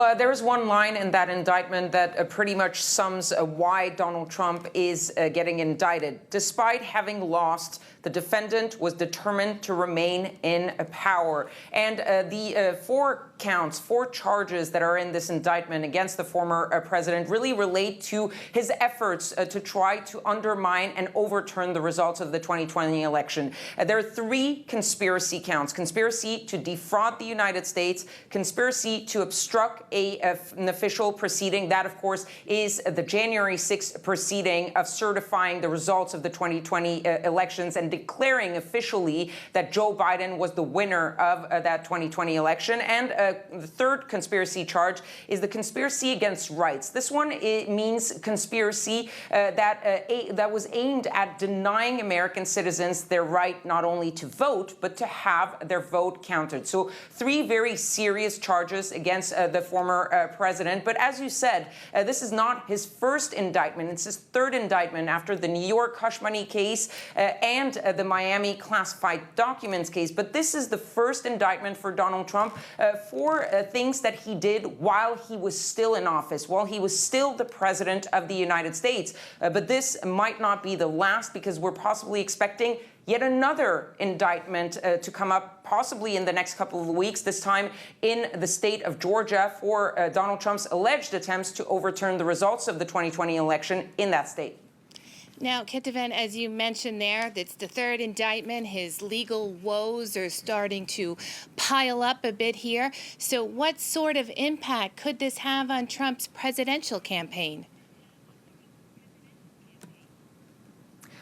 There is one line in that indictment that pretty much sums why Donald Trump is getting indicted. Despite having lost, the defendant was determined to remain in power. And the four charges that are in this indictment against the former president really relate to his efforts to try to undermine and overturn the results of the 2020 election. There are three conspiracy counts: conspiracy to defraud the United States, conspiracy to obstruct an official proceeding. That, of course, is the January 6th proceeding of certifying the results of the 2020 elections and declaring officially that Joe Biden was the winner of that 2020 election. And the third conspiracy charge is the conspiracy against rights. This one, it means conspiracy that was aimed at denying American citizens their right not only to vote, but to have their vote counted. So three very serious charges against the former president. But as you said, this is not his first indictment. It's his third indictment after the New York hush money case and the Miami classified documents case. But this is the first indictment for Donald Trump for things that he did while he was still in office, while he was still the president of the United States. But this might not be the last, because we're possibly expecting yet another indictment to come up possibly in the next couple of weeks, this time in the state of Georgia, for Donald Trump's alleged attempts to overturn the results of the 2020 election in that state. Now, Ketivan, as you mentioned there, it's the third indictment. His legal woes are starting to pile up a bit here. So what sort of impact could this have on Trump's presidential campaign?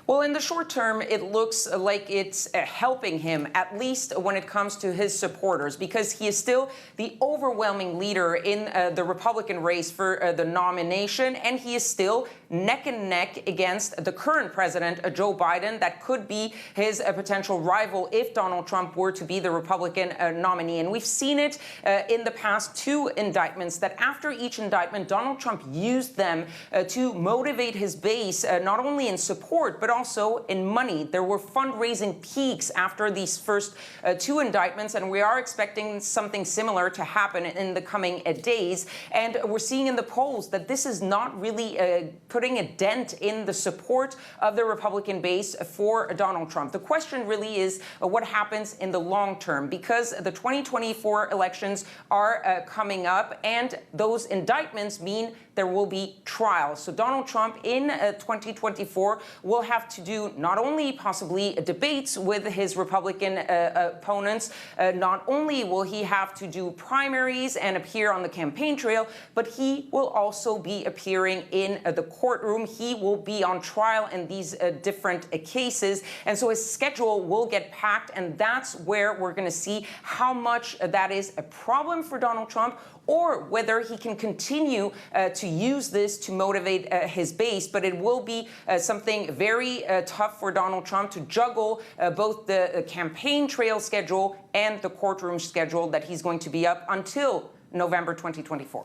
Well, in the short term, it looks like it's helping him, at least when it comes to his supporters, because he is still the overwhelming leader in the Republican race for the nomination, and he is still neck and neck against the current president, Joe Biden, that could be his potential rival if Donald Trump were to be the Republican nominee. And we've seen it in the past two indictments, that after each indictment, Donald Trump used them to motivate his base, not only in support, but also in money. There were fundraising peaks after these first two indictments, and we are expecting something similar to happen in the coming days. And we're seeing in the polls that this is not really putting a dent in the support of the Republican base for Donald Trump. The question really is what happens in the long term, because the 2024 elections are coming up, and those indictments mean there will be trials. So Donald Trump in 2024 will have to do not only possibly debates with his Republican opponents, not only will he have to do primaries and appear on the campaign trail, but he will also be appearing in the courtroom. He will be on trial in these different cases. And so his schedule will get packed, and that's where we're going to see how much that is a problem for Donald Trump, or whether he can continue to use this to motivate his base. But it will be something very tough for Donald Trump to juggle both the campaign trail schedule and the courtroom schedule that he's going to be up until November 2024.